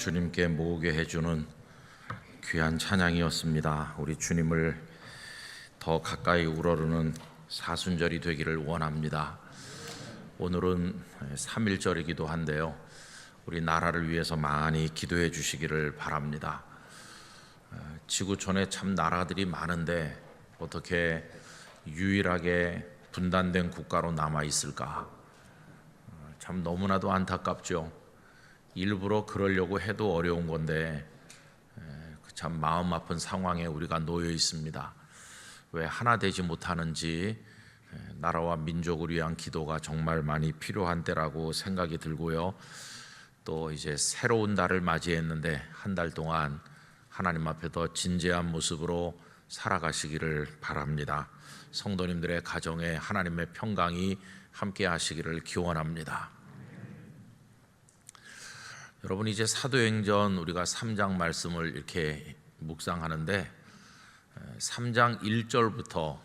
주님께 모으게 해주는 귀한 찬양이었습니다. 우리 주님을 더 가까이 우러르는 사순절이 되기를 원합니다. 오늘은 3.1절이기도 한데요, 우리 나라를 위해서 많이 기도해 주시기를 바랍니다. 지구촌에 참 나라들이 많은데 어떻게 유일하게 분단된 국가로 남아 있을까? 참 너무나도 안타깝죠. 일부러 그러려고 해도 어려운 건데 참 마음 아픈 상황에 우리가 놓여 있습니다. 왜 하나 되지 못하는지 나라와 민족을 위한 기도가 정말 많이 필요한 때라고 생각이 들고요. 또 이제 새로운 달을 맞이했는데 한 달 동안 하나님 앞에 더 진지한 모습으로 살아가시기를 바랍니다. 성도님들의 가정에 하나님의 평강이 함께 하시기를 기원합니다. 여러분, 이제 사도행전 우리가 3장 말씀을 이렇게 묵상하는데 3장 1절부터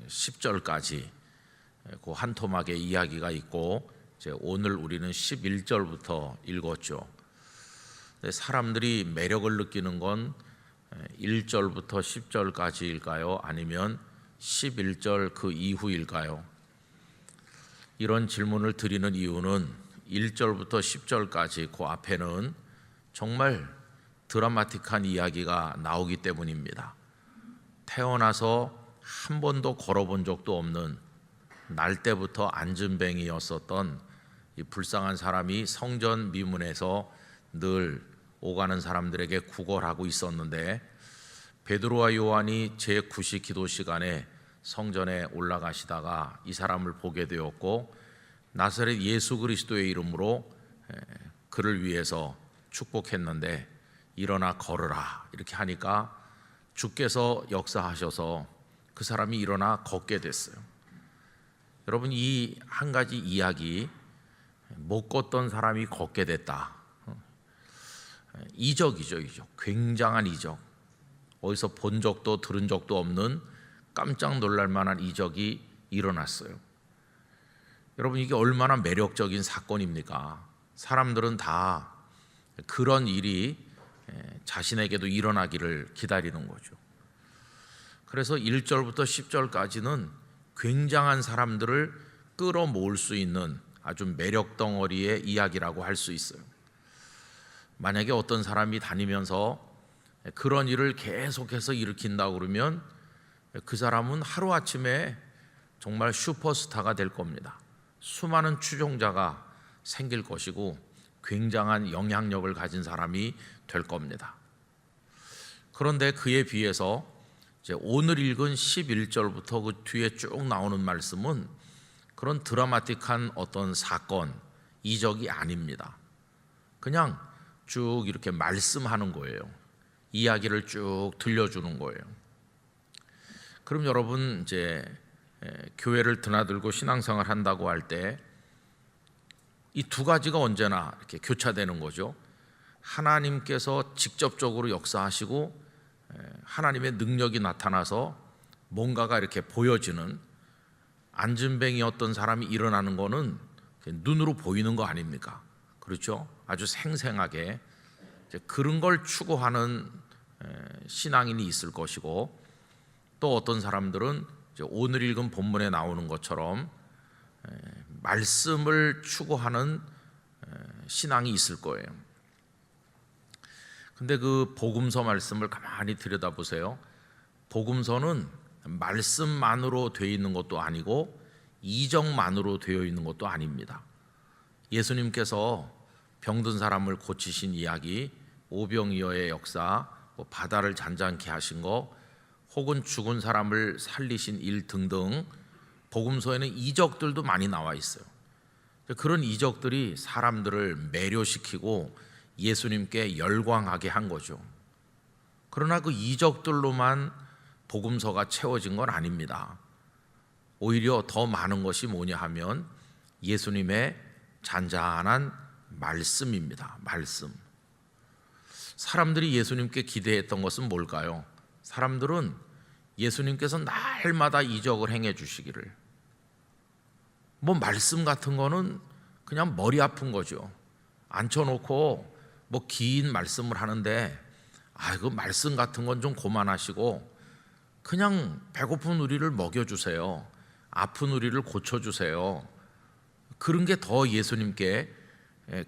10절까지 그 한 토막의 이야기가 있고, 이제 오늘 우리는 11절부터 읽었죠. 사람들이 매력을 느끼는 건 1절부터 10절까지일까요? 아니면 11절 그 이후일까요? 이런 질문을 드리는 이유는 1절부터 10절까지 그 앞에는 정말 드라마틱한 이야기가 나오기 때문입니다. 태어나서 한 번도 걸어본 적도 없는, 날 때부터 안진뱅이였었던 이 불쌍한 사람이 성전 미문에서 늘 오가는 사람들에게 구걸하고 있었는데, 베드로와 요한이 제9시 기도 시간에 성전에 올라가시다가 이 사람을 보게 되었고, 나사렛 예수 그리스도의 이름으로 그를 위해서 축복했는데 일어나 걸으라 이렇게 하니까 주께서 역사하셔서 그 사람이 일어나 걷게 됐어요. 여러분, 이 한 가지 이야기, 못 걷던 사람이 걷게 됐다, 이적이죠. 이적, 굉장한 이적, 어디서 본 적도 들은 적도 없는 깜짝 놀랄 만한 이적이 일어났어요. 여러분, 이게 얼마나 매력적인 사건입니까? 사람들은 다 그런 일이 자신에게도 일어나기를 기다리는 거죠. 그래서 1절부터 10절까지는 굉장한 사람들을 끌어모을 수 있는 아주 매력 덩어리의 이야기라고 할 수 있어요. 만약에 어떤 사람이 다니면서 그런 일을 계속해서 일으킨다고 그러면 그 사람은 하루아침에 정말 슈퍼스타가 될 겁니다. 수많은 추종자가 생길 것이고 굉장한 영향력을 가진 사람이 될 겁니다. 그런데 그에 비해서 이제 오늘 읽은 11절부터 그 뒤에 쭉 나오는 말씀은 그런 드라마틱한 어떤 사건, 이적이 아닙니다. 그냥 쭉 이렇게 말씀하는 거예요. 이야기를 쭉 들려주는 거예요. 그럼 여러분, 이제 교회를 드나들고 신앙생활 한다고 할 때 이 두 가지가 언제나 이렇게 교차되는 거죠. 하나님께서 직접적으로 역사하시고 하나님의 능력이 나타나서 뭔가가 이렇게 보여지는, 안진뱅이였던 사람이 일어나는 거는 눈으로 보이는 거 아닙니까? 그렇죠? 아주 생생하게 그런 걸 추구하는 신앙인이 있을 것이고, 또 어떤 사람들은 오늘 읽은 본문에 나오는 것처럼 말씀을 추구하는 신앙이 있을 거예요. 근데 그 복음서 말씀을 가만히 들여다보세요. 복음서는 말씀만으로 되어 있는 것도 아니고 이적만으로 되어 있는 것도 아닙니다. 예수님께서 병든 사람을 고치신 이야기, 오병이어의 역사, 바다를 잔잔케 하신 거, 혹은 죽은 사람을 살리신 일 등등 복음서에는 이적들도 많이 나와 있어요. 그런 이적들이 사람들을 매료시키고 예수님께 열광하게 한 거죠. 그러나 그 이적들로만 복음서가 채워진 건 아닙니다. 오히려 더 많은 것이 뭐냐 하면 예수님의 잔잔한 말씀입니다. 말씀. 사람들이 예수님께 기대했던 것은 뭘까요? 사람들은 예수님께서 날마다 이적을 행해 주시기를, 뭐 말씀 같은 거는 그냥 머리 아픈 거죠. 앉혀놓고 뭐 긴 말씀을 하는데 그 말씀 같은 건 좀 그만하시고 그냥 배고픈 우리를 먹여주세요. 아픈 우리를 고쳐주세요. 그런 게 더 예수님께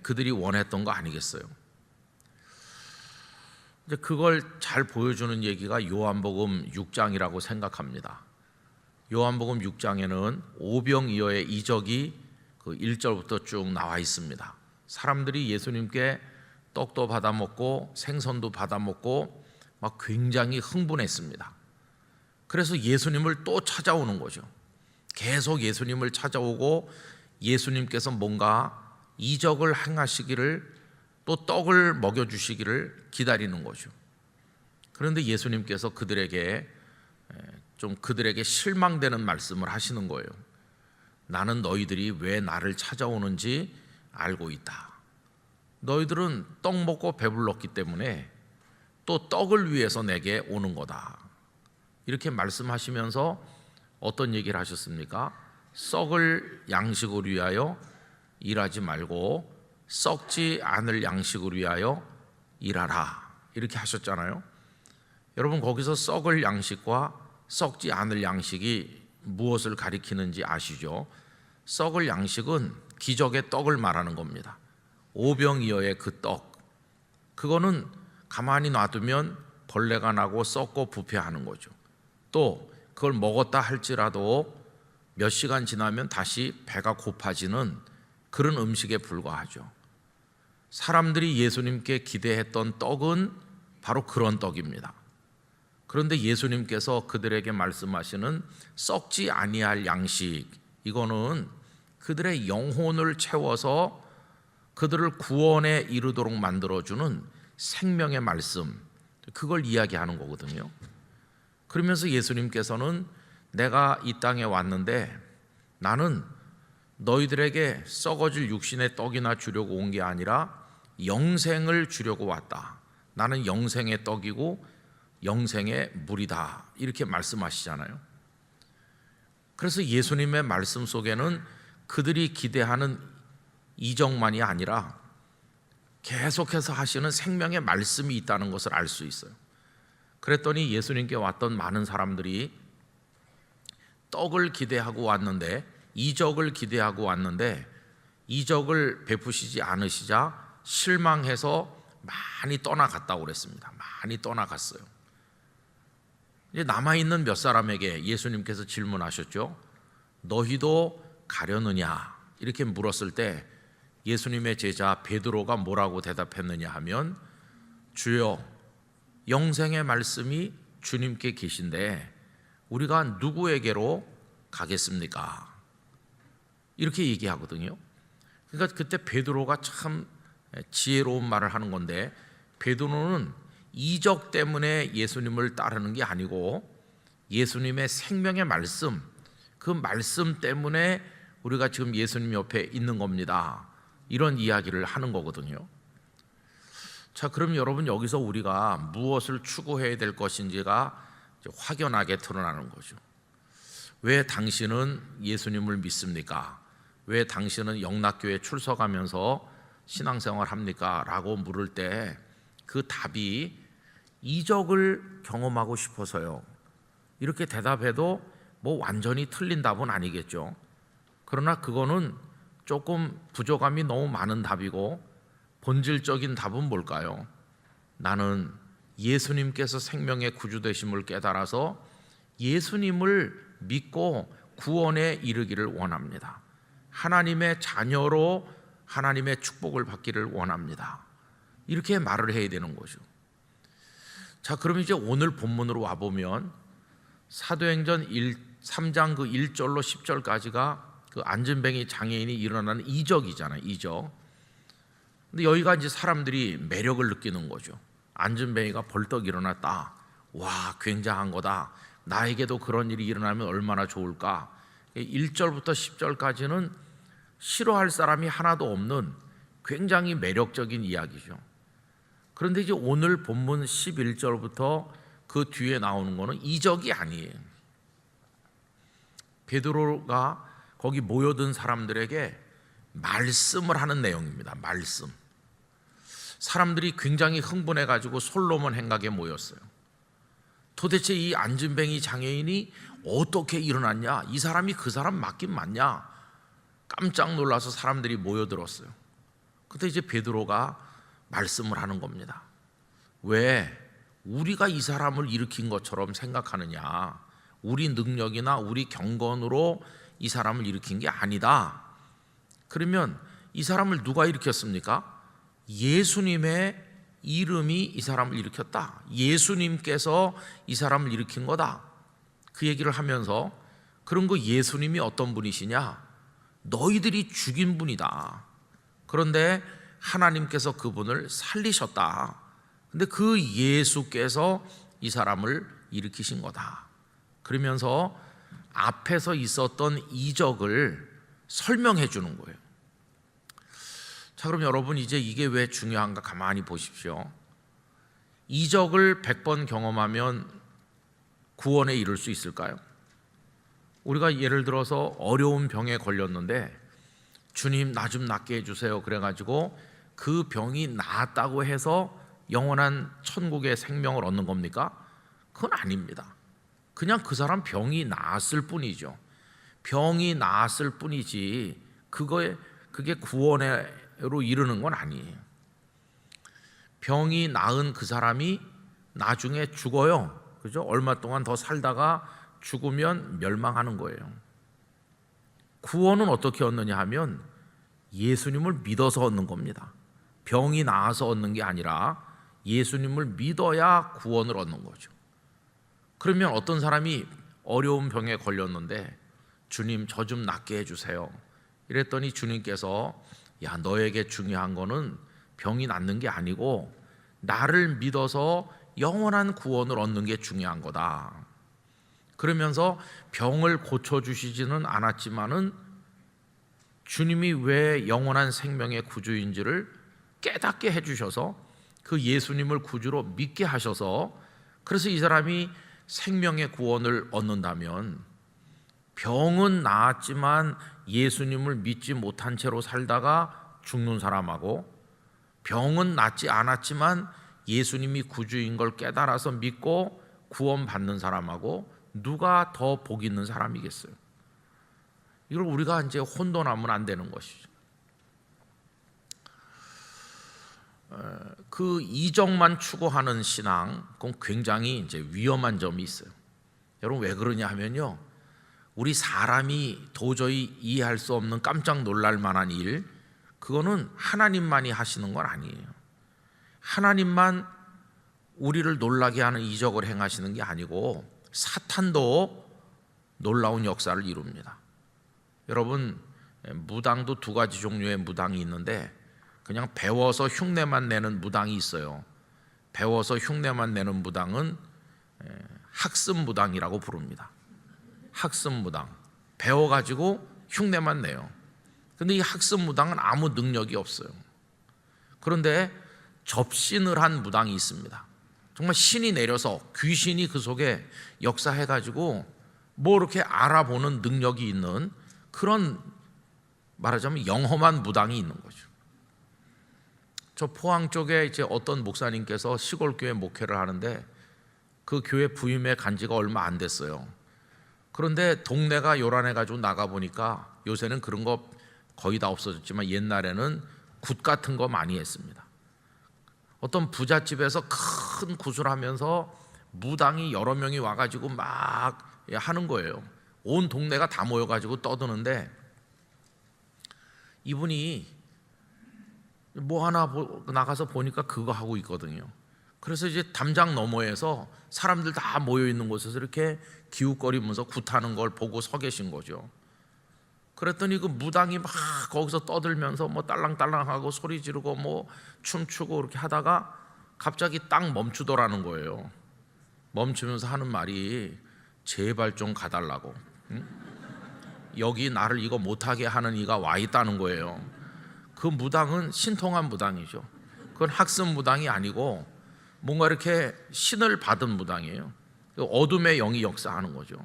그들이 원했던 거 아니겠어요? 이제 그걸 잘 보여주는 얘기가 요한복음 6장이라고 생각합니다. 요한복음 6장에는 오병이어의 이적이 그 1절부터 쭉 나와 있습니다. 사람들이 예수님께 떡도 받아 먹고 생선도 받아 먹고 막 굉장히 흥분했습니다. 그래서 예수님을 또 찾아오는 거죠. 계속 예수님을 찾아오고 예수님께서 뭔가 이적을 행하시기를 또 떡을 먹여주시기를 기다리는 거죠. 그런데 예수님께서 그들에게 실망되는 말씀을 하시는 거예요. 나는 너희들이 왜 나를 찾아오는지 알고 있다. 너희들은 떡 먹고 배불렀기 때문에 또 떡을 위해서 내게 오는 거다. 이렇게 말씀하시면서 어떤 얘기를 하셨습니까? 썩을 양식을 위하여 일하지 말고 썩지 않을 양식을 위하여 일하라. 이렇게 하셨잖아요. 여러분, 거기서 썩을 양식과 썩지 않을 양식이 무엇을 가리키는지 아시죠? 썩을 양식은 기적의 떡을 말하는 겁니다. 오병이어의 그 떡, 그거는 가만히 놔두면 벌레가 나고 썩고 부패하는 거죠. 또 그걸 먹었다 할지라도 몇 시간 지나면 다시 배가 고파지는 그런 음식에 불과하죠. 사람들이 예수님께 기대했던 떡은 바로 그런 떡입니다. 그런데 예수님께서 그들에게 말씀하시는 썩지 아니할 양식, 이거는 그들의 영혼을 채워서 그들을 구원에 이르도록 만들어주는 생명의 말씀, 그걸 이야기하는 거거든요. 그러면서 예수님께서는 내가 이 땅에 왔는데 나는 너희들에게 썩어질 육신의 떡이나 주려고 온 게 아니라 영생을 주려고 왔다. 나는 영생의 떡이고 영생의 물이다. 이렇게 말씀하시잖아요. 그래서 예수님의 말씀 속에는 그들이 기대하는 이적만이 아니라 계속해서 하시는 생명의 말씀이 있다는 것을 알 수 있어요. 그랬더니 예수님께 왔던 많은 사람들이 떡을 기대하고 왔는데, 이적을 기대하고 왔는데 이적을 베푸시지 않으시자 실망해서 많이 떠나갔다고 그랬습니다. 많이 떠나갔어요. 이제 남아있는 몇 사람에게 예수님께서 질문하셨죠. 너희도 가려느냐? 이렇게 물었을 때 예수님의 제자 베드로가 뭐라고 대답했느냐 하면, 주여, 영생의 말씀이 주님께 계신데 우리가 누구에게로 가겠습니까? 이렇게 얘기하거든요. 그러니까 그때 베드로가 참 지혜로운 말을 하는 건데, 베드로는 이적 때문에 예수님을 따르는 게 아니고 예수님의 생명의 말씀, 그 말씀 때문에 우리가 지금 예수님 옆에 있는 겁니다. 이런 이야기를 하는 거거든요. 자, 그럼 여러분, 여기서 우리가 무엇을 추구해야 될 것인지가 확연하게 드러나는 거죠. 왜 당신은 예수님을 믿습니까? 왜 당신은 영락교회에 출석하면서 신앙생활 합니까? 라고 물을 때 그 답이 이적을 경험하고 싶어서요. 이렇게 대답해도 뭐 완전히 틀린 답은 아니겠죠. 그러나 그거는 조금 부족함이 너무 많은 답이고, 본질적인 답은 뭘까요? 나는 예수님께서 생명의 구주 되심을 깨달아서 예수님을 믿고 구원에 이르기를 원합니다. 하나님의 자녀로 하나님의 축복을 받기를 원합니다. 이렇게 말을 해야 되는 거죠. 자, 그럼 이제 오늘 본문으로 와보면 사도행전 3장 그 1절로 10절까지가 그 안진뱅이 장애인이 일어나는 이적이잖아요. 이적. 근데 여기가 이제 사람들이 매력을 느끼는 거죠. 안진뱅이가 벌떡 일어났다. 와, 굉장한 거다. 나에게도 그런 일이 일어나면 얼마나 좋을까. 1절부터 10절까지는 싫어할 사람이 하나도 없는 굉장히 매력적인 이야기죠. 그런데 이제 오늘 본문 11절부터 그 뒤에 나오는 거는 이적이 아니에요. 베드로가 거기 모여든 사람들에게 말씀을 하는 내용입니다. 말씀. 사람들이 굉장히 흥분해 가지고 솔로몬 행각에 모였어요. 도대체 이 안진뱅이 장애인이 어떻게 일어났냐? 이 사람이 그 사람 맞긴 맞냐? 깜짝 놀라서 사람들이 모여들었어요. 그때 이제 베드로가 말씀을 하는 겁니다. 왜 우리가 이 사람을 일으킨 것처럼 생각하느냐? 우리 능력이나 우리 경건으로 이 사람을 일으킨 게 아니다. 그러면 이 사람을 누가 일으켰습니까? 예수님의 이름이 이 사람을 일으켰다. 예수님께서 이 사람을 일으킨 거다. 그 얘기를 하면서 그런 거 예수님이 어떤 분이시냐? 너희들이 죽인 분이다. 그런데 하나님께서 그분을 살리셨다. 근데 그 예수께서 이 사람을 일으키신 거다. 그러면서 앞에서 있었던 이적을 설명해 주는 거예요. 자, 그럼 여러분 이제 이게 왜 중요한가 가만히 보십시오. 이적을 100번 경험하면 구원에 이를 수 있을까요? 우리가 예를 들어서 어려운 병에 걸렸는데 주님 나 좀 낫게 해주세요 그래가지고 그 병이 나았다고 해서 영원한 천국의 생명을 얻는 겁니까? 그건 아닙니다. 그냥 그 사람 병이 나았을 뿐이죠. 병이 나았을 뿐이지 그게 구원으로 이르는 건 아니에요. 병이 나은 그 사람이 나중에 죽어요. 그죠? 얼마 동안 더 살다가 죽으면 멸망하는 거예요. 구원은 어떻게 얻느냐 하면 예수님을 믿어서 얻는 겁니다. 병이 나아서 얻는 게 아니라 예수님을 믿어야 구원을 얻는 거죠. 그러면 어떤 사람이 어려운 병에 걸렸는데 주님 저 좀 낫게 해주세요 이랬더니 주님께서 야 너에게 중요한 거는 병이 낫는 게 아니고 나를 믿어서 영원한 구원을 얻는 게 중요한 거다. 그러면서 병을 고쳐주시지는 않았지만은 주님이 왜 영원한 생명의 구주인지를 깨닫게 해주셔서 그 예수님을 구주로 믿게 하셔서 그래서 이 사람이 생명의 구원을 얻는다면 병은 나았지만 예수님을 믿지 못한 채로 살다가 죽는 사람하고 병은 낫지 않았지만 예수님이 구주인 걸 깨달아서 믿고 구원받는 사람하고 누가 더 복 있는 사람이겠어요? 이걸 우리가 이제 혼돈하면 안 되는 것이죠. 그 이적만 추구하는 신앙, 그건 굉장히 이제 위험한 점이 있어요. 여러분 왜 그러냐 하면요, 우리 사람이 도저히 이해할 수 없는 깜짝 놀랄 만한 일, 그거는 하나님만이 하시는 건 아니에요. 하나님만 우리를 놀라게 하는 이적을 행하시는 게 아니고 사탄도 놀라운 역사를 이룹니다. 여러분 무당도 두 가지 종류의 무당이 있는데 그냥 배워서 흉내만 내는 무당이 있어요. 배워서 흉내만 내는 무당은 학습 무당이라고 부릅니다. 학습 무당, 배워가지고 흉내만 내요. 근데 이 학습 무당은 아무 능력이 없어요. 그런데 접신을 한 무당이 있습니다. 정말 신이 내려서 귀신이 그 속에 역사해가지고 뭐 이렇게 알아보는 능력이 있는 그런, 말하자면 영험한 무당이 있는 거죠. 저 포항 쪽에 이제 어떤 목사님께서 시골 교회 목회를 하는데 그 교회 부임해 간 지가 얼마 안 됐어요. 그런데 동네가 요란해가지고 나가보니까 요새는 그런 거 거의 다 없어졌지만 옛날에는 굿 같은 거 많이 했습니다. 어떤 부잣집에서 큰 굿을 하면서 무당이 여러 명이 와가지고 막 하는 거예요. 온 동네가 다 모여가지고 떠드는데 이분이 뭐 하나 나가서 보니까 그거 하고 있거든요. 그래서 이제 담장 너머에서 사람들 다 모여 있는 곳에서 이렇게 기웃거리면서 굿하는 걸 보고 서 계신 거죠. 그랬더니 그 무당이 막 거기서 떠들면서 뭐 딸랑딸랑하고 소리 지르고 뭐 춤추고 이렇게 하다가 갑자기 딱 멈추더라는 거예요. 멈추면서 하는 말이 제발 좀 가달라고. 응? 여기 나를 이거 못하게 하는 이가 와 있다는 거예요. 그 무당은 신통한 무당이죠. 그건 학습 무당이 아니고 뭔가 이렇게 신을 받은 무당이에요. 어둠의 영이 역사하는 거죠.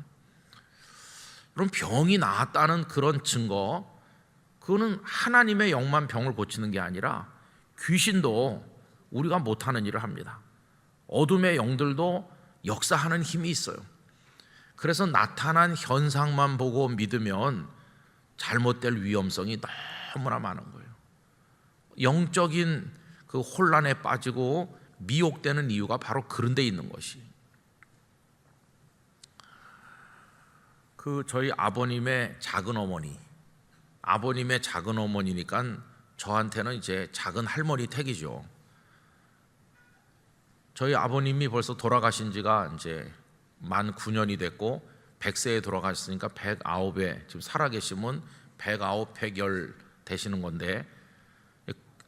그럼 병이 나았다는 그런 증거, 그거는 하나님의 영만 병을 고치는 게 아니라 귀신도 우리가 못하는 일을 합니다. 어둠의 영들도 역사하는 힘이 있어요. 그래서 나타난 현상만 보고 믿으면 잘못될 위험성이 너무나 많은 거예요. 영적인 그 혼란에 빠지고 미혹되는 이유가 바로 그런 데 있는 것이. 그 저희 아버님의 작은 어머니니까 저한테는 이제 작은 할머니 택이죠. 저희 아버님이 벌써 돌아가신 지가 이제 만 9년이 됐고 100세에 돌아가셨으니까 109에 지금 살아계시면 109, 110 되시는 건데,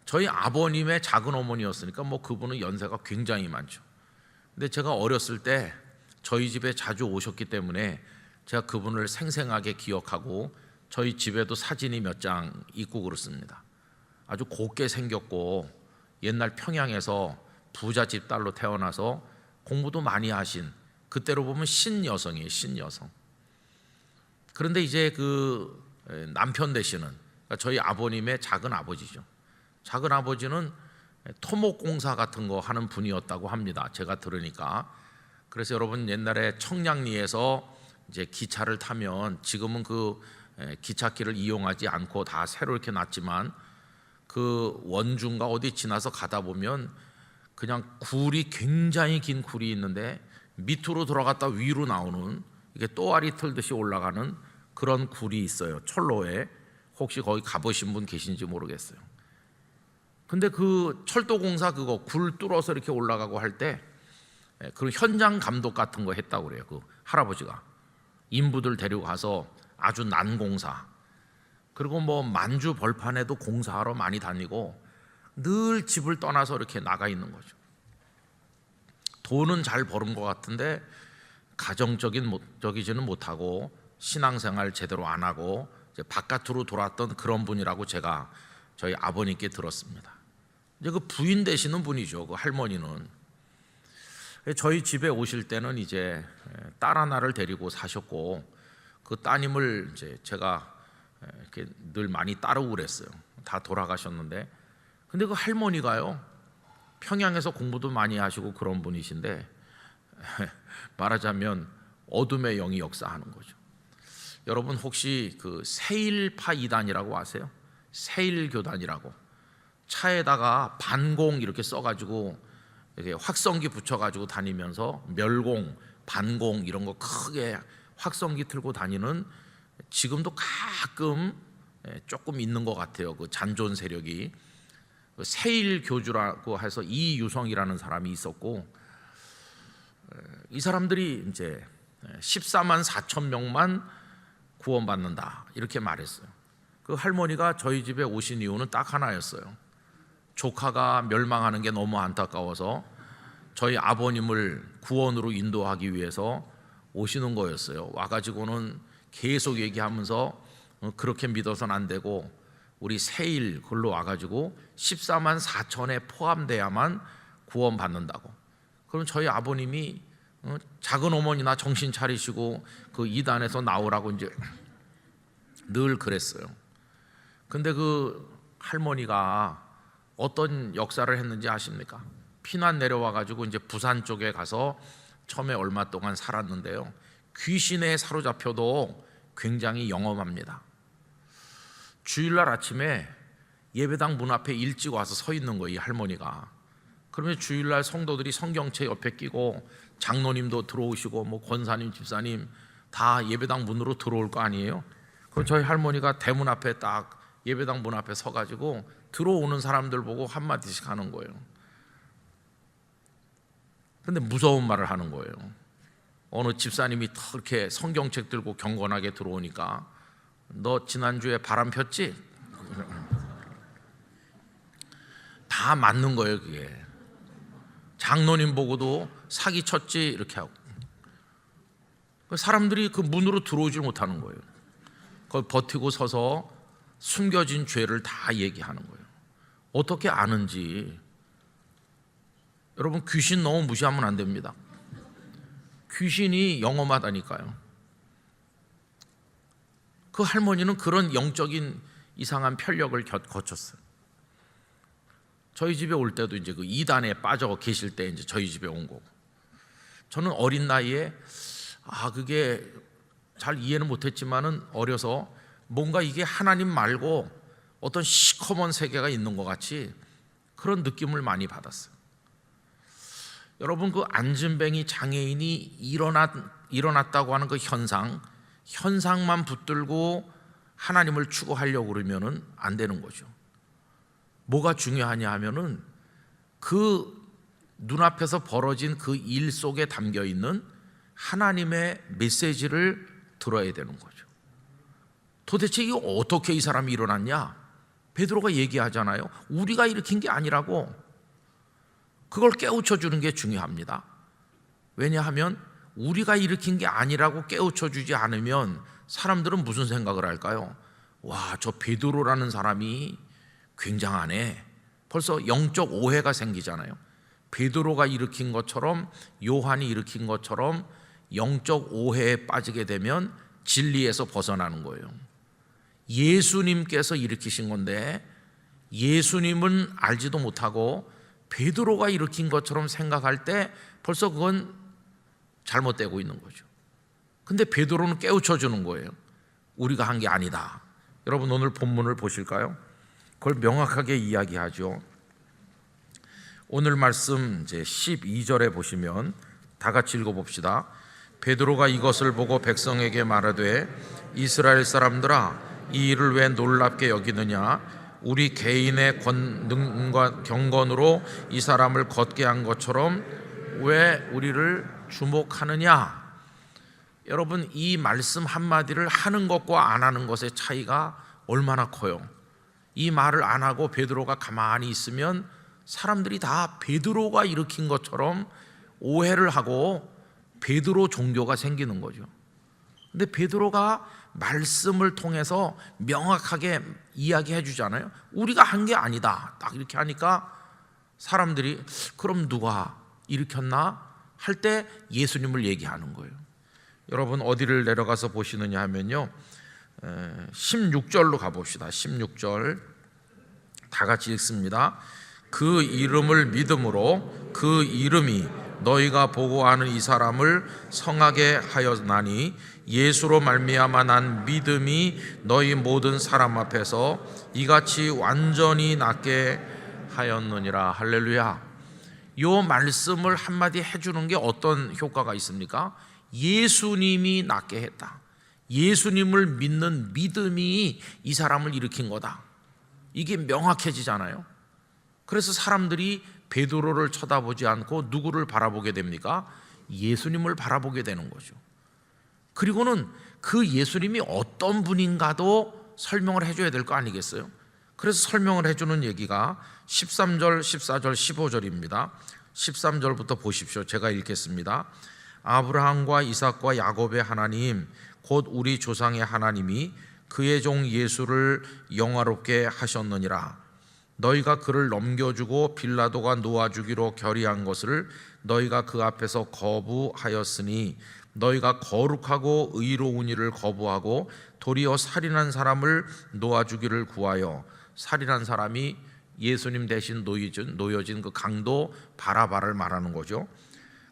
저희 아버님의 작은 어머니였으니까 뭐 그분은 연세가 굉장히 많죠. 근데 제가 어렸을 때 저희 집에 자주 오셨기 때문에 제가 그분을 생생하게 기억하고 저희 집에도 사진이 몇 장 있고 그렇습니다. 아주 곱게 생겼고 옛날 평양에서 부잣집 딸로 태어나서 공부도 많이 하신, 그때로 보면 신여성이에요. 신여성. 그런데 이제 그 남편 되시는, 그러니까 저희 아버님의 작은 아버지죠. 작은 아버지는 토목공사 같은 거 하는 분이었다고 합니다. 제가 들으니까. 그래서 여러분 옛날에 청량리에서 이제 기차를 타면, 지금은 그 기찻길을 이용하지 않고 다 새로 이렇게 놨지만, 그 원중가 어디 지나서 가다 보면 그냥 굴이, 굉장히 긴 굴이 있는데 밑으로 들어갔다 위로 나오는, 이게 또아리 틀듯이 올라가는 그런 굴이 있어요. 철로에. 혹시 거기 가보신 분 계신지 모르겠어요. 근데 그 철도공사 그거 굴 뚫어서 이렇게 올라가고 할 때 그 현장 감독 같은 거 했다고 그래요. 그 할아버지가 인부들 데리고 가서 아주 난공사, 그리고 뭐 만주 벌판에도 공사하러 많이 다니고 늘 집을 떠나서 이렇게 나가 있는 거죠. 돈은 잘 버는 것 같은데 가정적이지는 못하고 신앙생활 제대로 안 하고 이제 바깥으로 돌았던 그런 분이라고 제가 저희 아버님께 들었습니다. 이제 그 부인 되시는 분이죠. 그 할머니는 저희 집에 오실 때는 이제 딸 하나를 데리고 사셨고, 그 따님을 이제 제가 이렇게 늘 많이 따르고 그랬어요. 다 돌아가셨는데, 근데 그 할머니가요, 평양에서 공부도 많이 하시고 그런 분이신데 말하자면 어둠의 영이 역사하는 거죠. 여러분 혹시 그 세일파 이단이라고 아세요? 세일교단이라고. 차에다가 반공 이렇게 써가지고 이렇게 확성기 붙여가지고 다니면서 멸공, 반공 이런 거 크게 확성기 틀고 다니는, 지금도 가끔 조금 있는 것 같아요. 그 잔존 세력이. 세일교주라고 해서 이유성이라는 사람이 있었고, 이 사람들이 이제 14만 4천 명만 구원받는다 이렇게 말했어요. 그 할머니가 저희 집에 오신 이유는 딱 하나였어요. 조카가 멸망하는 게 너무 안타까워서 저희 아버님을 구원으로 인도하기 위해서 오시는 거였어요. 와가지고는 계속 얘기하면서 그렇게 믿어서는 안 되고 우리 세일 그걸로 와가지고 14만 4천에 포함돼야만 구원받는다고. 그럼 저희 아버님이 작은 어머니나 정신 차리시고 그 이단에서 나오라고 이제 늘 그랬어요. 근데 그 할머니가 어떤 역사를 했는지 아십니까? 피난 내려와가지고 이제 부산 쪽에 가서 처음에 얼마 동안 살았는데요, 귀신에 사로잡혀도 굉장히 영험합니다. 주일날 아침에 예배당 문 앞에 일찍 와서 서 있는 거예요, 이 할머니가. 그러면 주일날 성도들이 성경책 옆에 끼고 장로님도 들어오시고 뭐 권사님, 집사님 다 예배당 문으로 들어올 거 아니에요. 그럼 저희 할머니가 대문 앞에 딱 예배당 문 앞에 서가지고 들어오는 사람들 보고 한마디씩 하는 거예요. 근데 무서운 말을 하는 거예요. 어느 집사님이 그렇게 성경책 들고 경건하게 들어오니까 너 지난주에 바람 폈지? 다 맞는 거예요. 그게 장로님 보고도 사기 쳤지 이렇게 하고, 사람들이 그 문으로 들어오질 못하는 거예요. 거기 버티고 서서 숨겨진 죄를 다 얘기하는 거예요. 어떻게 아는지. 여러분 귀신 너무 무시하면 안 됩니다. 귀신이 영험하다니까요. 그 할머니는 그런 영적인 이상한 편력을 거쳤어요. 저희 집에 올 때도 이제 그 이단에 빠져 계실 때 이제 저희 집에 온 거고, 저는 어린 나이에 그게 잘 이해는 못했지만은 어려서 뭔가 이게 하나님 말고 어떤 시커먼 세계가 있는 것 같이 그런 느낌을 많이 받았어요. 여러분, 그 안진뱅이 장애인이 일어났다고 하는 그 현상만 붙들고 하나님을 추구하려고 그러면은 안 되는 거죠. 뭐가 중요하냐 하면은 그 눈앞에서 벌어진 그 일 속에 담겨 있는 하나님의 메시지를 들어야 되는 거죠. 도대체 이거 어떻게 이 사람이 일어났냐? 베드로가 얘기하잖아요. 우리가 일으킨 게 아니라고. 그걸 깨우쳐 주는 게 중요합니다. 왜냐하면 우리가 일으킨 게 아니라고 깨우쳐 주지 않으면 사람들은 무슨 생각을 할까요? 와, 저 베드로라는 사람이 굉장하네. 벌써 영적 오해가 생기잖아요. 베드로가 일으킨 것처럼, 요한이 일으킨 것처럼 영적 오해에 빠지게 되면 진리에서 벗어나는 거예요. 예수님께서 일으키신 건데 예수님은 알지도 못하고 베드로가 일으킨 것처럼 생각할 때 벌써 그건 잘못되고 있는 거죠. 근데 베드로는 깨우쳐 주는 거예요. 우리가 한 게 아니다. 여러분, 오늘 본문을 보실까요? 그걸 명확하게 이야기하죠. 오늘 말씀 이제 12절에 보시면 다 같이 읽어봅시다. 베드로가 이것을 보고 백성에게 말하되 이스라엘 사람들아, 이 일을 왜 놀랍게 여기느냐? 우리 개인의 권능과 경건으로 이 사람을 걷게 한 것처럼 왜 우리를 주목하느냐? 여러분, 이 말씀 한마디를 하는 것과 안 하는 것의 차이가 얼마나 커요. 이 말을 안 하고 베드로가 가만히 있으면 사람들이 다 베드로가 일으킨 것처럼 오해를 하고 베드로 종교가 생기는 거죠. 근데 베드로가 말씀을 통해서 명확하게 이야기해 주잖아요. 우리가 한 게 아니다. 딱 이렇게 하니까 사람들이 그럼 누가 일으켰나 할 때 예수님을 얘기하는 거예요. 여러분, 어디를 내려가서 보시느냐 하면요, 16절로 가봅시다. 16절 다 같이 읽습니다. 그 이름을 믿음으로 그 이름이 너희가 보고하는 이 사람을 성하게 하였나니 예수로 말미암아 난 믿음이 너희 모든 사람 앞에서 이같이 완전히 낫게 하였느니라. 할렐루야. 요 말씀을 한마디 해주는 게 어떤 효과가 있습니까? 예수님이 낫게 했다. 예수님을 믿는 믿음이 이 사람을 일으킨 거다. 이게 명확해지잖아요. 그래서 사람들이 베드로를 쳐다보지 않고 누구를 바라보게 됩니까? 예수님을 바라보게 되는 거죠. 그리고는 그 예수님이 어떤 분인가도 설명을 해줘야 될 거 아니겠어요? 그래서 설명을 해주는 얘기가 13절, 14절, 15절입니다. 13절부터 보십시오. 제가 읽겠습니다. 아브라함과 이삭과 야곱의 하나님 곧 우리 조상의 하나님이 그의 종 예수를 영화롭게 하셨느니라. 너희가 그를 넘겨주고 빌라도가 놓아주기로 결의한 것을 너희가 그 앞에서 거부하였으니 너희가 거룩하고 의로운 일을 거부하고 도리어 살인한 사람을 놓아주기를 구하여, 살인한 사람이 예수님 대신 놓여진 그 강도 바라바를 말하는 거죠.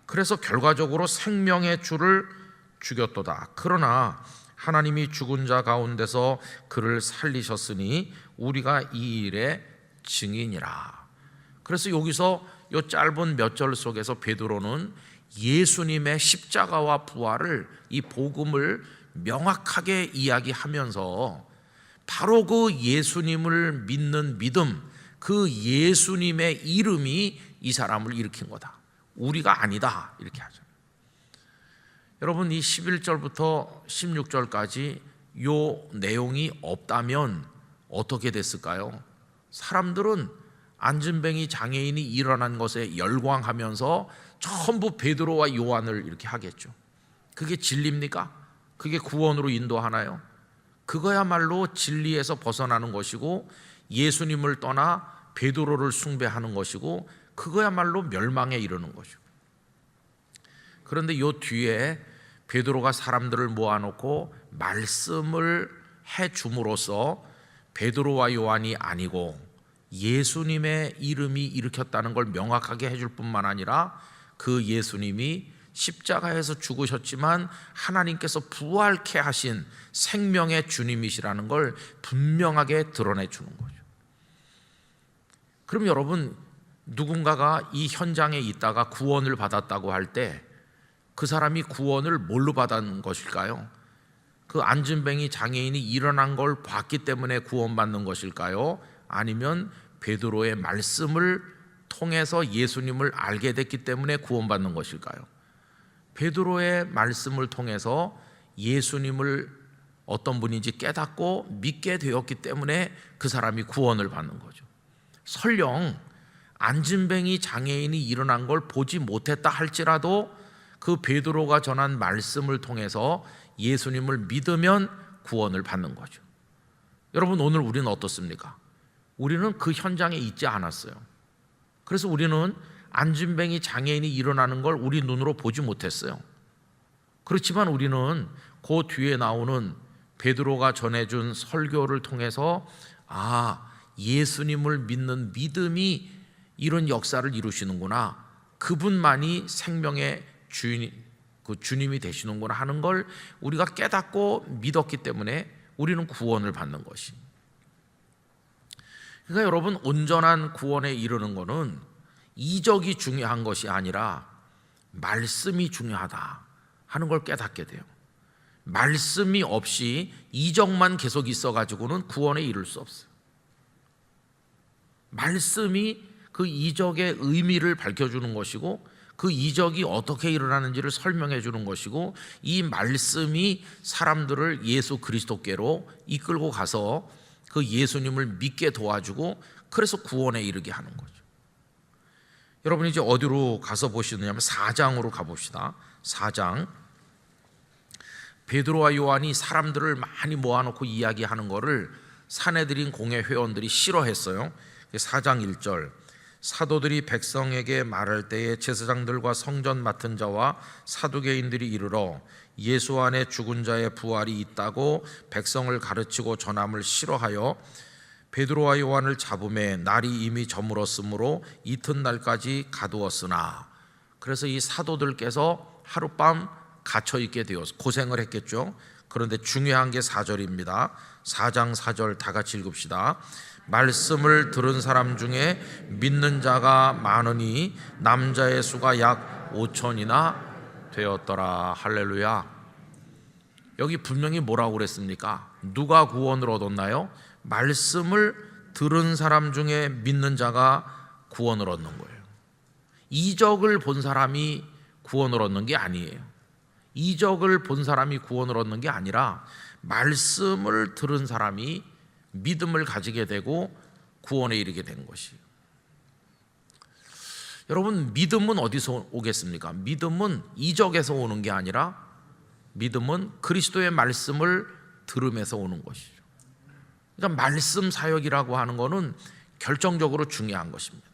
그래서 결과적으로 생명의 주를 죽였도다. 그러나 하나님이 죽은 자 가운데서 그를 살리셨으니 우리가 이 일에 증인이라. 그래서 여기서 이 짧은 몇 절 속에서 베드로는 예수님의 십자가와 부활을, 이 복음을 명확하게 이야기하면서 바로 그 예수님을 믿는 믿음, 그 예수님의 이름이 이 사람을 일으킨 거다. 우리가 아니다. 이렇게 하죠. 여러분, 이 11절부터 16절까지 요 내용이 없다면 어떻게 됐을까요? 사람들은 안진뱅이 장애인이 일어난 것에 열광하면서 전부 베드로와 요한을 이렇게 하겠죠. 그게 진리입니까? 그게 구원으로 인도하나요? 그거야말로 진리에서 벗어나는 것이고 예수님을 떠나 베드로를 숭배하는 것이고 그거야말로 멸망에 이르는 거죠. 그런데 요 뒤에 베드로가 사람들을 모아놓고 말씀을 해 줌으로써 베드로와 요한이 아니고 예수님의 이름이 일으켰다는 걸 명확하게 해줄 뿐만 아니라 그 예수님이 십자가에서 죽으셨지만 하나님께서 부활케 하신 생명의 주님이시라는 걸 분명하게 드러내 주는 거죠. 그럼 여러분, 누군가가 이 현장에 있다가 구원을 받았다고 할 때 그 사람이 구원을 뭘로 받은 것일까요? 그 안진뱅이 장애인이 일어난 걸 봤기 때문에 구원받는 것일까요? 아니면 베드로의 말씀을 통해서 예수님을 알게 됐기 때문에 구원받는 것일까요? 베드로의 말씀을 통해서 예수님을 어떤 분인지 깨닫고 믿게 되었기 때문에 그 사람이 구원을 받는 거죠. 설령 안진뱅이 장애인이 일어난 걸 보지 못했다 할지라도 그 베드로가 전한 말씀을 통해서 예수님을 믿으면 구원을 받는 거죠. 여러분, 오늘 우리는 어떻습니까? 우리는 그 현장에 있지 않았어요. 그래서 우리는 안진뱅이 장애인이 일어나는 걸 우리 눈으로 보지 못했어요. 그렇지만 우리는 그 뒤에 나오는 베드로가 전해준 설교를 통해서 예수님을 믿는 믿음이 이런 역사를 이루시는구나, 그분만이 생명의 주님이 되시는구나 하는 걸 우리가 깨닫고 믿었기 때문에 우리는 구원을 받는 것이. 그러니까 여러분, 온전한 구원에 이르는 것은 이적이 중요한 것이 아니라 말씀이 중요하다 하는 걸 깨닫게 돼요. 말씀이 없이 이적만 계속 있어가지고는 구원에 이를 수 없어요. 말씀이 그 이적의 의미를 밝혀주는 것이고 그 이적이 어떻게 일어나는지를 설명해 주는 것이고, 이 말씀이 사람들을 예수 그리스도께로 이끌고 가서 그 예수님을 믿게 도와주고, 그래서 구원에 이르게 하는 거죠. 여러분, 이제 어디로 가서 보시느냐면 4장으로 가봅시다. 4장. 베드로와 요한이 사람들을 많이 모아놓고 이야기하는 거를 산헤드린 공회 회원들이 싫어했어요. 4장 1절. 사도들이 백성에게 말할 때에 제사장들과 성전 맡은 자와 사두개인들이 이르러 예수 안에 죽은 자의 부활이 있다고 백성을 가르치고 전함을 싫어하여 베드로와 요한을 잡음에 날이 이미 저물었으므로 이튿날까지 가두었으나, 그래서 이 사도들께서 하룻밤 갇혀 있게 되어서 고생을 했겠죠. 그런데 중요한 게 4절입니다. 4장 4절 다 같이 읽읍시다. 말씀을 들은 사람 중에 믿는 자가 많으니 남자의 수가 약 5천이나 되었더라. 할렐루야. 여기 분명히 뭐라고 그랬습니까? 누가 구원을 얻었나요? 말씀을 들은 사람 중에 믿는 자가 구원을 얻는 거예요. 이적을 본 사람이 구원을 얻는 게 아니에요. 이적을 본 사람이 구원을 얻는 게 아니라 말씀을 들은 사람이 믿음을 가지게 되고 구원에 이르게 된 것이에요. 여러분, 믿음은 어디서 오겠습니까? 믿음은 이적에서 오는 게 아니라 믿음은 그리스도의 말씀을 들음에서 오는 것이죠. 그러니까 말씀 사역이라고 하는 것은 결정적으로 중요한 것입니다.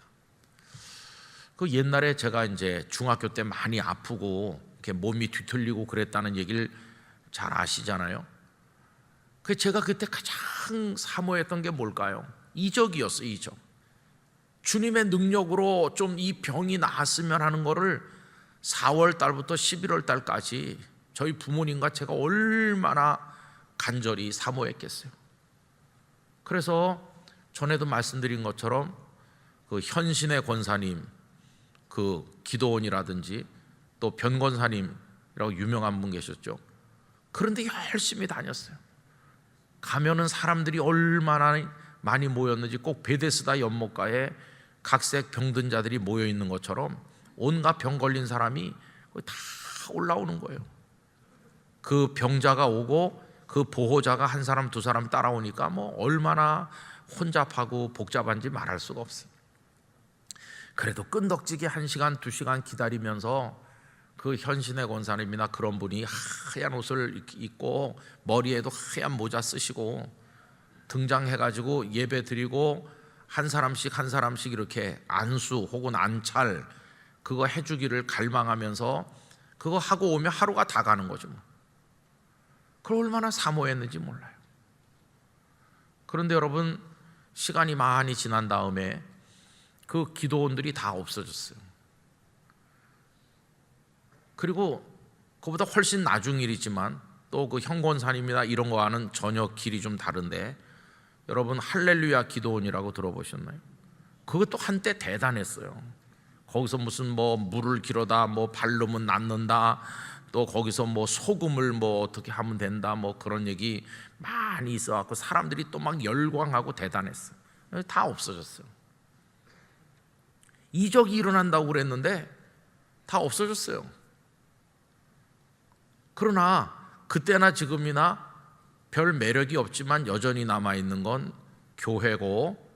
그 옛날에 제가 이제 중학교 때 많이 아프고 이렇게 몸이 뒤틀리고 그랬다는 얘기를 잘 아시잖아요. 제가 그때 가장 사모했던 게 뭘까요? 이적이었어요. 이적. 주님의 능력으로 좀 이 병이 나았으면 하는 거를 4월 달부터 11월 달까지 저희 부모님과 제가 얼마나 간절히 사모했겠어요. 그래서 전에도 말씀드린 것처럼 그 현신의 권사님, 그 기도원이라든지 또 변권사님이라고 유명한 분 계셨죠. 그런데 열심히 다녔어요. 가면은 사람들이 얼마나 많이 모였는지, 꼭 베데스다 연못가에 각색 병든 자들이 모여 있는 것처럼 온갖 병 걸린 사람이 다 올라오는 거예요. 그 병자가 오고 그 보호자가 한 사람 두 사람 따라오니까 뭐 얼마나 혼잡하고 복잡한지 말할 수가 없어요. 그래도 끈덕지게 1시간 2시간 기다리면서 그 현신의 권사님이나 그런 분이 하얀 옷을 입고 머리에도 하얀 모자 쓰시고 등장해가지고 예배 드리고 한 사람씩 이렇게 안수 혹은 안찰 그거 해주기를 갈망하면서 그거 하고 오면 하루가 다 가는 거죠. 그걸 얼마나 사모했는지 몰라요. 그런데 여러분, 시간이 많이 지난 다음에 그 기도원들이 다 없어졌어요. 그리고 그보다 훨씬 나중 일이지만 또 그 형건산입니다 이런 거와는 전혀 길이 좀 다른데, 여러분 할렐루야 기도원이라고 들어보셨나요? 그것도 한때 대단했어요. 거기서 무슨 뭐 물을 길어다, 뭐 바르면 낫는다, 또 거기서 뭐 소금을 뭐 어떻게 하면 된다, 뭐 그런 얘기 많이 있어갖고 사람들이 또 막 열광하고 대단했어요. 다 없어졌어요. 이적이 일어난다고 그랬는데 다 없어졌어요. 그러나 그때나 지금이나 별 매력이 없지만 여전히 남아있는 건 교회고,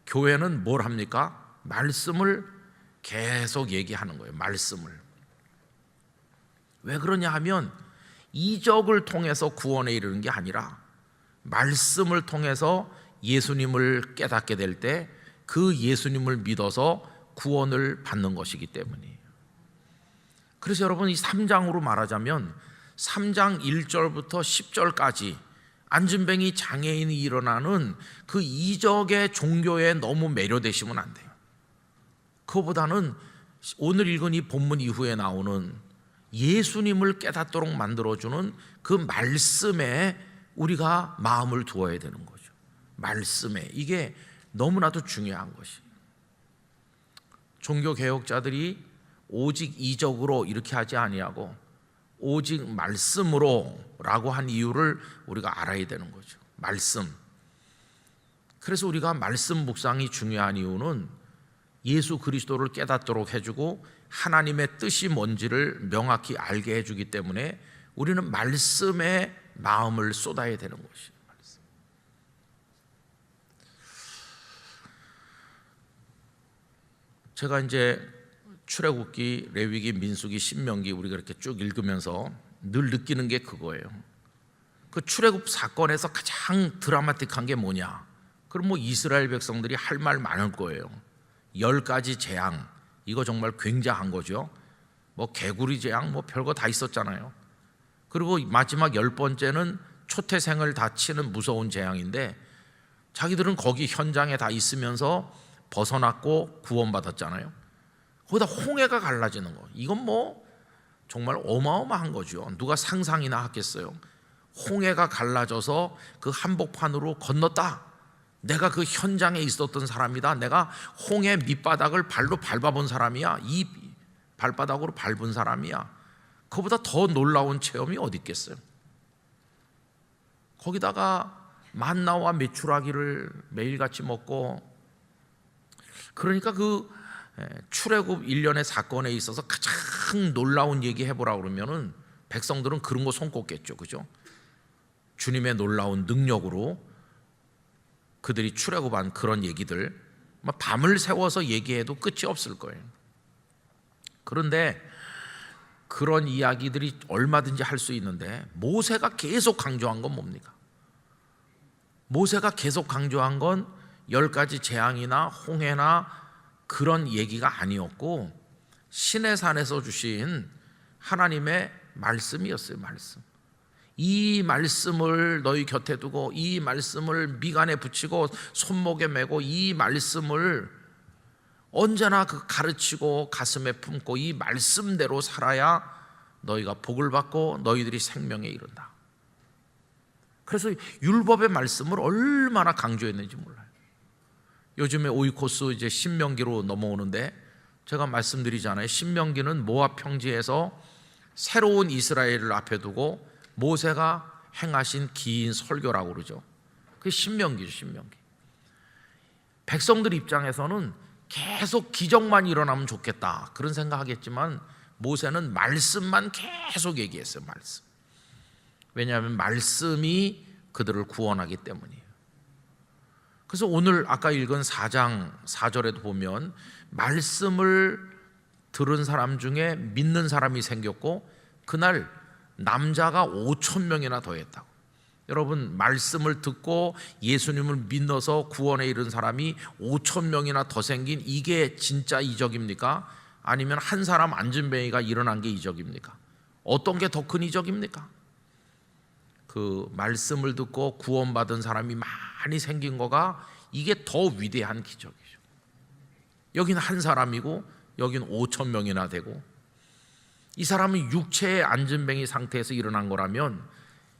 교회는 뭘 합니까? 말씀을 계속 얘기하는 거예요. 말씀을. 왜 그러냐 하면 이적을 통해서 구원에 이르는 게 아니라 말씀을 통해서 예수님을 깨닫게 될 때 그 예수님을 믿어서 구원을 받는 것이기 때문이에요. 그래서 여러분 이 3장으로 말하자면 3장 1절부터 10절까지 안진뱅이 장애인이 일어나는 그 이적의 종교에 너무 매료되시면 안 돼요. 그거보다는 오늘 읽은 이 본문 이후에 나오는 예수님을 깨닫도록 만들어주는 그 말씀에 우리가 마음을 두어야 되는 거죠. 말씀에. 이게 너무나도 중요한 것이. 종교개혁자들이 오직 이적으로 이렇게 하지 아니하고 오직 말씀으로 라고 한 이유를 우리가 알아야 되는 거죠. 말씀. 그래서 우리가 말씀 묵상이 중요한 이유는 예수 그리스도를 깨닫도록 해주고 하나님의 뜻이 뭔지를 명확히 알게 해주기 때문에 우리는 말씀에 마음을 쏟아야 되는 것이에요. 제가 이제 출애굽기, 레위기, 민수기, 신명기 우리가 이렇게 쭉 읽으면서 늘 느끼는 게 그거예요. 그 출애굽 사건에서 가장 드라마틱한 게 뭐냐? 그럼 뭐 이스라엘 백성들이 할 말 많을 거예요. 10가지 재앙, 이거 정말 굉장한 거죠. 뭐 개구리 재앙, 뭐 별거 다 있었잖아요. 그리고 마지막 10번째는 초태생을 다치는 무서운 재앙인데 자기들은 거기 현장에 다 있으면서 벗어났고 구원받았잖아요. 거기다 홍해가 갈라지는 거, 이건 뭐 정말 어마어마한 거죠. 누가 상상이나 하겠어요? 홍해가 갈라져서 그 한복판으로 건넜다. 내가 그 현장에 있었던 사람이다. 내가 홍해 밑바닥을 발로 밟아본 사람이야. 이 발바닥으로 밟은 사람이야. 그보다 더 놀라운 체험이 어디 있겠어요? 거기다가 만나와 메추라기를 매일같이 먹고, 그러니까 그 출애굽 1년의 사건에 있어서 가장 놀라운 얘기 해보라 그러면은 백성들은 그런 거 손꼽겠죠. 그죠? 주님의 놀라운 능력으로 그들이 출애굽한 그런 얘기들 밤을 새워서 얘기해도 끝이 없을 거예요. 그런데 그런 이야기들이 얼마든지 할 수 있는데 모세가 계속 강조한 건 뭡니까? 모세가 계속 강조한 건 10가지 재앙이나 홍해나 그런 얘기가 아니었고 시내산에서 주신 하나님의 말씀이었어요. 말씀. 이 말씀을 너희 곁에 두고 이 말씀을 미간에 붙이고 손목에 메고 이 말씀을 언제나 그 가르치고 가슴에 품고 이 말씀대로 살아야 너희가 복을 받고 너희들이 생명에 이른다. 그래서 율법의 말씀을 얼마나 강조했는지 몰라요. 요즘에 오이코스 이제 신명기로 넘어오는데 제가 말씀드리잖아요. 신명기는 모압 평지에서 새로운 이스라엘을 앞에 두고 모세가 행하신 긴 설교라고 그러죠. 그게 신명기죠. 신명기. 백성들 입장에서는 계속 기적만 일어나면 좋겠다 그런 생각하겠지만 모세는 말씀만 계속 얘기했어요. 말씀. 왜냐하면 말씀이 그들을 구원하기 때문이에요. 그래서 오늘 아까 읽은 4장 4절에도 보면 말씀을 들은 사람 중에 믿는 사람이 생겼고 그날 남자가 5,000명이나 더했다고. 여러분 말씀을 듣고 예수님을 믿어서 구원에 이른 사람이 5,000명이나 더 생긴 이게 진짜 이적입니까? 아니면 한 사람 안진뱅이가 일어난 게 이적입니까? 어떤 게 더 큰 이적입니까? 그 말씀을 듣고 구원받은 사람이 많이 생긴 거가 이게 더 위대한 기적이죠. 여긴 한 사람이고 여긴 5천 명이나 되고, 이 사람은 육체의 안진뱅이 상태에서 일어난 거라면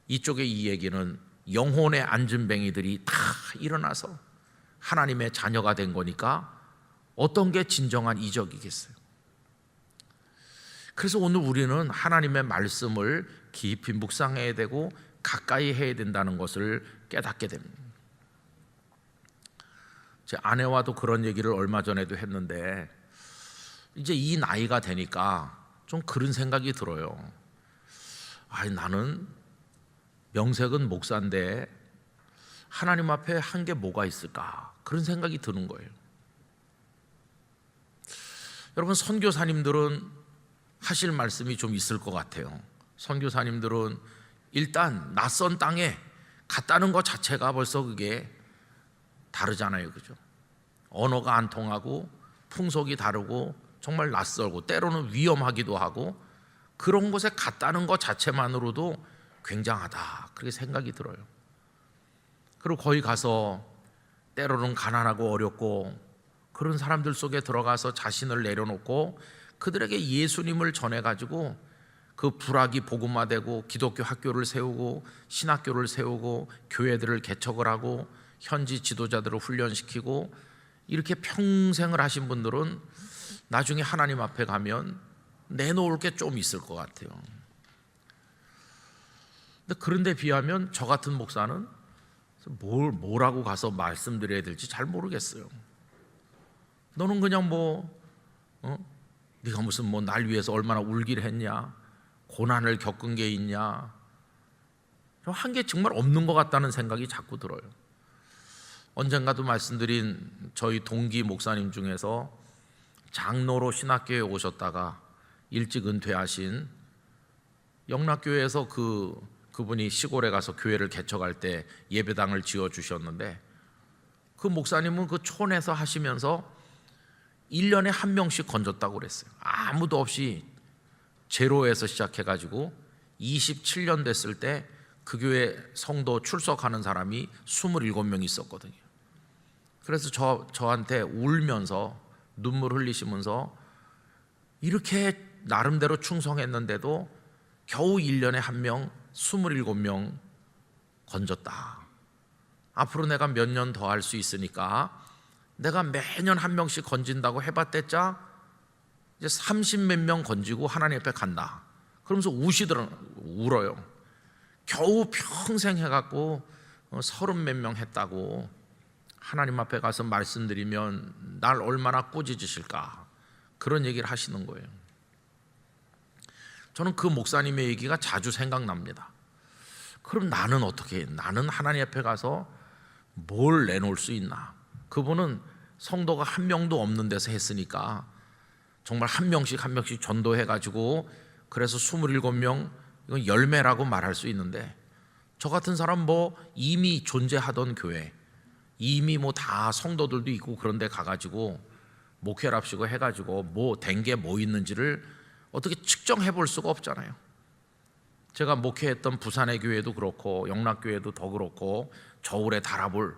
이쪽에 이 얘기는 영혼의 안진뱅이들이 다 일어나서 하나님의 자녀가 된 거니까 어떤 게 진정한 이적이겠어요. 그래서 오늘 우리는 하나님의 말씀을 깊이 묵상해야 되고 가까이 해야 된다는 것을 깨닫게 됩니다. 제 아내와도 그런 얘기를 얼마 전에도 했는데, 이제 이 나이가 되니까 좀 그런 생각이 들어요. 나는 명색은 목사인데 하나님 앞에 한 게 뭐가 있을까, 그런 생각이 드는 거예요. 여러분, 선교사님들은 하실 말씀이 좀 있을 것 같아요. 선교사님들은 일단 낯선 땅에 갔다는 것 자체가 벌써 그게 다르잖아요, 그죠? 언어가 안 통하고 풍속이 다르고 정말 낯설고 때로는 위험하기도 하고, 그런 곳에 갔다는 것 자체만으로도 굉장하다, 그렇게 생각이 들어요. 그리고 거기 가서 때로는 가난하고 어렵고 그런 사람들 속에 들어가서 자신을 내려놓고 그들에게 예수님을 전해가지고 그 불악이 복음화되고 기독교 학교를 세우고 신학교를 세우고 교회들을 개척을 하고 현지 지도자들을 훈련시키고 이렇게 평생을 하신 분들은 나중에 하나님 앞에 가면 내놓을 게 좀 있을 것 같아요. 근데 그런데 비하면 저 같은 목사는 뭐라고 가서 말씀드려야 될지 잘 모르겠어요. 너는 그냥 네가 무슨 날 위해서 얼마나 울기를 했냐, 고난을 겪은 게 있냐, 한 게 정말 없는 것 같다는 생각이 자꾸 들어요. 언젠가도 말씀드린 저희 동기 목사님 중에서 장로로 신학교에 오셨다가 일찍 은퇴하신, 영락교회에서 그분이 시골에 가서 교회를 개척할 때 예배당을 지어주셨는데, 그 목사님은 그 촌에서 하시면서 1년에 한 명씩 건졌다고 그랬어요. 아무도 없이 제로에서 시작해가지고 27년 됐을 때 그 교회 성도 출석하는 사람이 27명 있었거든요. 그래서 저한테 울면서 눈물 흘리시면서 이렇게 나름대로 충성했는데도 겨우 1년에 한 명, 27명 건졌다. 앞으로 내가 몇 년 더 할 수 있으니까 내가 매년 한 명씩 건진다고 해봤댔자 이제 30몇 명 건지고 하나님 앞에 간다. 그러면서 울어요. 겨우 평생 해갖고 30몇 명 했다고 하나님 앞에 가서 말씀드리면 날 얼마나 꾸짖으실까, 그런 얘기를 하시는 거예요. 저는 그 목사님의 얘기가 자주 생각납니다. 그럼 나는 어떻게 해? 나는 하나님 앞에 가서 뭘 내놓을 수 있나? 그분은 성도가 한 명도 없는 데서 했으니까 정말 한 명씩 전도해가지고 그래서 27명, 이건 열매라고 말할 수 있는데, 저 같은 사람 이미 존재하던 교회, 이미 다 성도들도 있고 그런 데 가가지고 목회랍시고 해가지고 된 게 뭐 있는지를 어떻게 측정해 볼 수가 없잖아요. 제가 목회했던 부산의 교회도 그렇고 영락교회도 더 그렇고 저울에 달아볼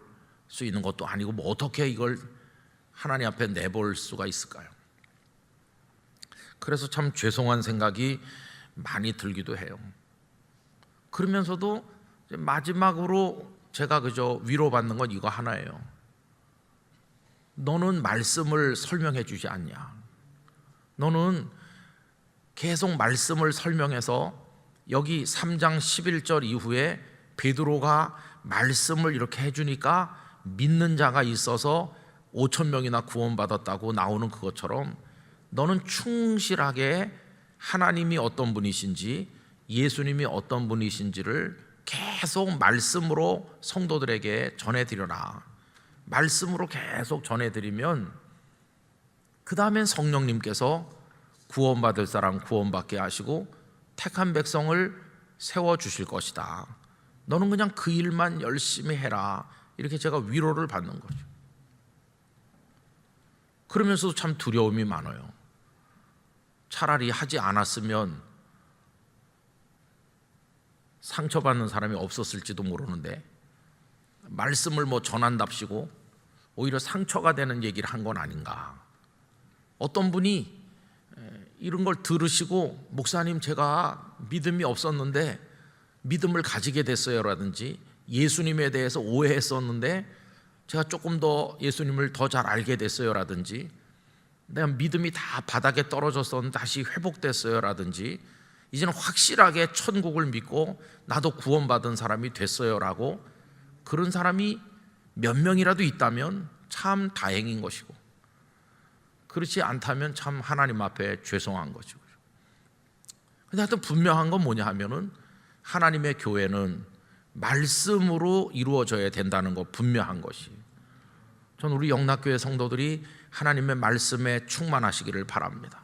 수 있는 것도 아니고 어떻게 이걸 하나님 앞에 내볼 수가 있을까요? 그래서 참 죄송한 생각이 많이 들기도 해요. 그러면서도 마지막으로 제가 그저 위로받는 건 이거 하나예요. 너는 말씀을 설명해 주지 않냐? 너는 계속 말씀을 설명해서 여기 3장 11절 이후에 베드로가 말씀을 이렇게 해주니까 믿는 자가 있어서 5천 명이나 구원받았다고 나오는 그것처럼 너는 충실하게 하나님이 어떤 분이신지 예수님이 어떤 분이신지를 계속 말씀으로 성도들에게 전해드려라. 말씀으로 계속 전해드리면 그 다음엔 성령님께서 구원받을 사람 구원받게 하시고 택한 백성을 세워주실 것이다. 너는 그냥 그 일만 열심히 해라. 이렇게 제가 위로를 받는 거죠. 그러면서도 참 두려움이 많아요. 차라리 하지 않았으면 상처받는 사람이 없었을지도 모르는데 말씀을 전한답시고 오히려 상처가 되는 얘기를 한 건 아닌가. 어떤 분이 이런 걸 들으시고 목사님 제가 믿음이 없었는데 믿음을 가지게 됐어요 라든지 예수님에 대해서 오해했었는데 제가 조금 더 예수님을 더 잘 알게 됐어요 라든지 내가 믿음이 다 바닥에 떨어졌었는데 다시 회복됐어요 라든지 이제는 확실하게 천국을 믿고 나도 구원받은 사람이 됐어요 라고 그런 사람이 몇 명이라도 있다면 참 다행인 것이고 그렇지 않다면 참 하나님 앞에 죄송한 거죠. 근데 하여튼 분명한 건 뭐냐 하면은 하나님의 교회는 말씀으로 이루어져야 된다는 거 분명한 것이. 전 우리 영락교회 성도들이 하나님의 말씀에 충만하시기를 바랍니다.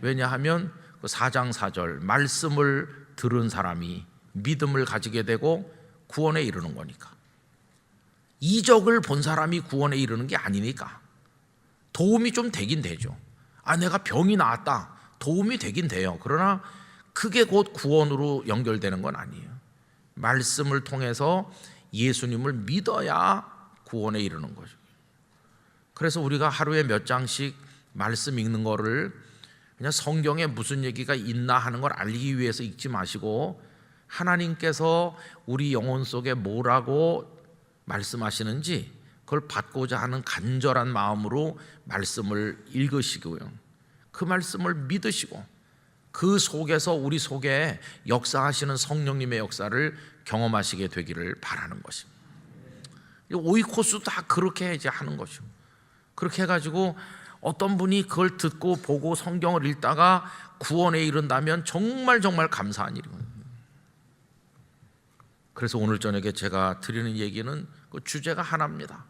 왜냐하면 그 4장 4절 말씀을 들은 사람이 믿음을 가지게 되고 구원에 이르는 거니까. 이적을 본 사람이 구원에 이르는 게 아니니까. 도움이 좀 되긴 되죠. 내가 병이 나았다. 도움이 되긴 돼요. 그러나 그게 곧 구원으로 연결되는 건 아니에요. 말씀을 통해서 예수님을 믿어야 구원에 이르는 거죠. 그래서 우리가 하루에 몇 장씩 말씀 읽는 거를 그냥 성경에 무슨 얘기가 있나 하는 걸 알기 위해서 읽지 마시고 하나님께서 우리 영혼 속에 뭐라고 말씀하시는지 그걸 받고자 하는 간절한 마음으로 말씀을 읽으시고요. 그 말씀을 믿으시고 그 속에서 우리 속에 역사하시는 성령님의 역사를 경험하시게 되기를 바라는 것입니다. 오이코스 다 그렇게 이제 하는 것이죠. 그렇게 해가지고 어떤 분이 그걸 듣고 보고 성경을 읽다가 구원에 이른다면 정말 감사한 일이거든요. 그래서 오늘 저녁에 제가 드리는 얘기는 그 주제가 하나입니다.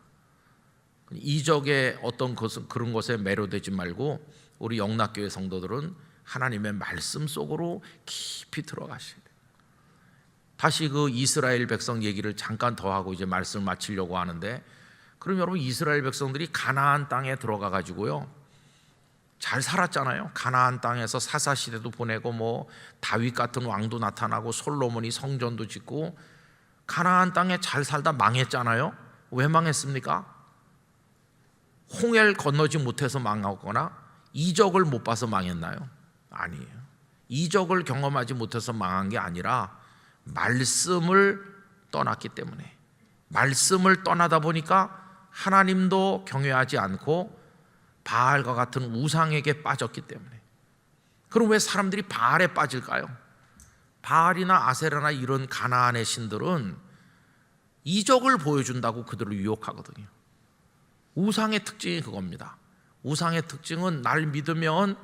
이적의 어떤 것은 그런 것에 매료되지 말고 우리 영락교회 성도들은 하나님의 말씀 속으로 깊이 들어가셔야 돼요. 다시 그 이스라엘 백성 얘기를 잠깐 더 하고 이제 말씀을 마치려고 하는데 그럼 여러분 이스라엘 백성들이 가나안 땅에 들어가 가지고요 잘 살았잖아요. 가나안 땅에서 사사시대도 보내고 뭐 다윗 같은 왕도 나타나고 솔로몬이 성전도 짓고 가나안 땅에 잘 살다 망했잖아요. 왜 망했습니까? 홍해를 건너지 못해서 망하거나 이적을 못 봐서 망했나요? 아니에요. 이적을 경험하지 못해서 망한 게 아니라 말씀을 떠났기 때문에 말씀을 떠나다 보니까 하나님도 경외하지 않고 바알과 같은 우상에게 빠졌기 때문에. 그럼 왜 사람들이 바알에 빠질까요? 바알이나 아세라나 이런 가나안의 신들은 이적을 보여준다고 그들을 유혹하거든요. 우상의 특징이 그겁니다. 우상의 특징은 날 믿으면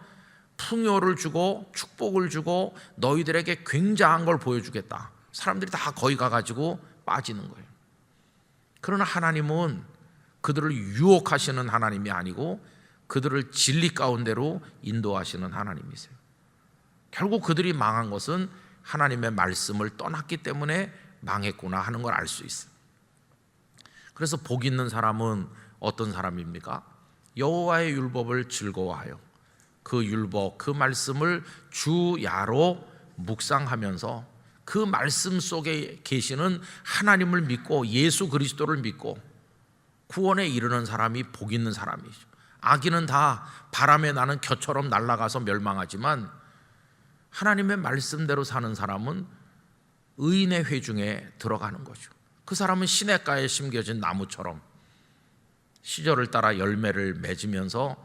풍요를 주고 축복을 주고 너희들에게 굉장한 걸 보여주겠다. 사람들이 다 거기 가가지고 빠지는 거예요. 그러나 하나님은 그들을 유혹하시는 하나님이 아니고 그들을 진리 가운데로 인도하시는 하나님이세요. 결국 그들이 망한 것은 하나님의 말씀을 떠났기 때문에 망했구나 하는 걸 알 수 있어요. 그래서 복 있는 사람은 어떤 사람입니까? 여호와의 율법을 즐거워하여 그 율법, 그 말씀을 주야로 묵상하면서 그 말씀 속에 계시는 하나님을 믿고 예수 그리스도를 믿고 구원에 이르는 사람이 복 있는 사람이죠. 악인은 다 바람에 나는 겨처럼 날아가서 멸망하지만 하나님의 말씀대로 사는 사람은 의인의 회중에 들어가는 거죠. 그 사람은 시냇가에 심겨진 나무처럼 시절을 따라 열매를 맺으면서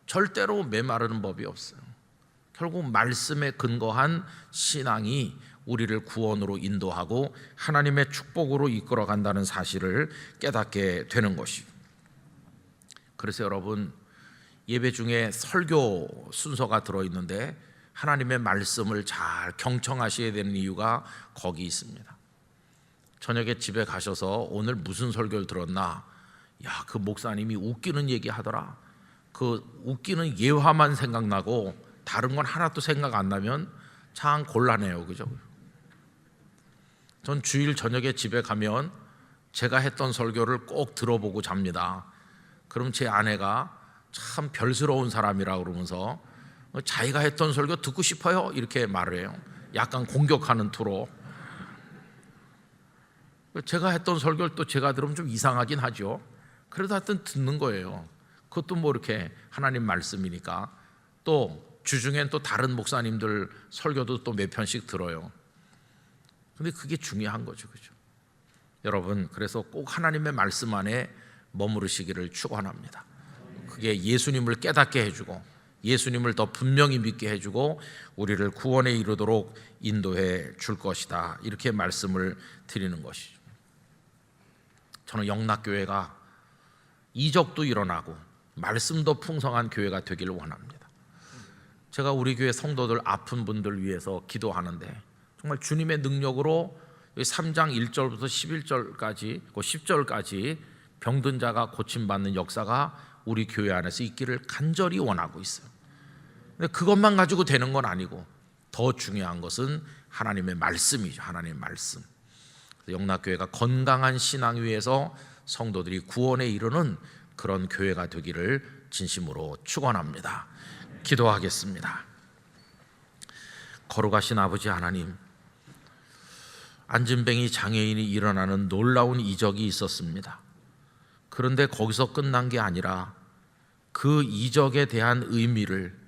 절대로 메마르는 법이 없어요. 결국 말씀에 근거한 신앙이 우리를 구원으로 인도하고 하나님의 축복으로 이끌어 간다는 사실을 깨닫게 되는 것이죠. 그래서 여러분 예배 중에 설교 순서가 들어있는데 하나님의 말씀을 잘 경청하셔야 되는 이유가 거기 있습니다. 저녁에 집에 가셔서 오늘 무슨 설교를 들었나? 야, 그 목사님이 웃기는 얘기 하더라. 그 웃기는 예화만 생각나고 다른 건 하나도 생각 안 나면 참 곤란해요. 그죠? 전 주일 저녁에 집에 가면 제가 했던 설교를 꼭 들어보고 잡니다. 그럼 제 아내가 참 별스러운 사람이라 그러면서 자기가 했던 설교 듣고 싶어요? 이렇게 말을 해요. 약간 공격하는 투로. 제가 했던 설교를 또 제가 들으면 좀 이상하긴 하죠. 그래도 하여튼 듣는 거예요. 그것도 뭐 이렇게 하나님 말씀이니까. 또 주중엔 또 다른 목사님들 설교도 또 몇 편씩 들어요. 근데 그게 중요한 거죠, 그죠? 여러분, 그래서 꼭 하나님의 말씀 안에 머무르시기를 축원합니다. 그게 예수님을 깨닫게 해주고 예수님을 더 분명히 믿게 해주고 우리를 구원에 이르도록 인도해 줄 것이다, 이렇게 말씀을 드리는 것이죠. 저는 영락교회가 이적도 일어나고 말씀도 풍성한 교회가 되기를 원합니다. 제가 우리 교회 성도들 아픈 분들 위해서 기도하는데 정말 주님의 능력으로 3장 1절부터 11절까지 10절까지 병든 자가 고침받는 역사가 우리 교회 안에서 있기를 간절히 원하고 있어요. 근데 그것만 가지고 되는 건 아니고 더 중요한 것은 하나님의 말씀이죠. 하나님의 말씀. 영락교회가 건강한 신앙 위에서 성도들이 구원에 이르는 그런 교회가 되기를 진심으로 축원합니다. 기도하겠습니다. 거룩하신 아버지 하나님, 안진뱅이 장애인이 일어나는 놀라운 이적이 있었습니다. 그런데 거기서 끝난 게 아니라 그 이적에 대한 의미를,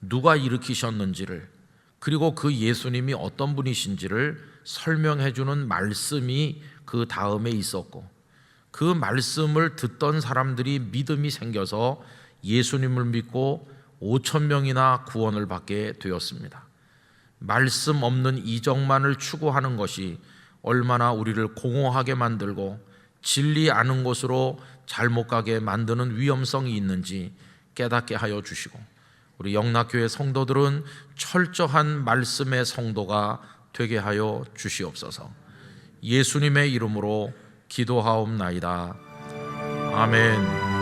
누가 일으키셨는지를, 그리고 그 예수님이 어떤 분이신지를 설명해 주는 말씀이 그 다음에 있었고, 그 말씀을 듣던 사람들이 믿음이 생겨서 예수님을 믿고 5,000명이나 구원을 받게 되었습니다. 말씀 없는 이적만을 추구하는 것이 얼마나 우리를 공허하게 만들고 진리 아는 곳으로 잘못 가게 만드는 위험성이 있는지 깨닫게 하여 주시고, 우리 영락교회 성도들은 철저한 말씀의 성도가 되게 하여 주시옵소서. 예수님의 이름으로 기도하옵나이다. 아멘.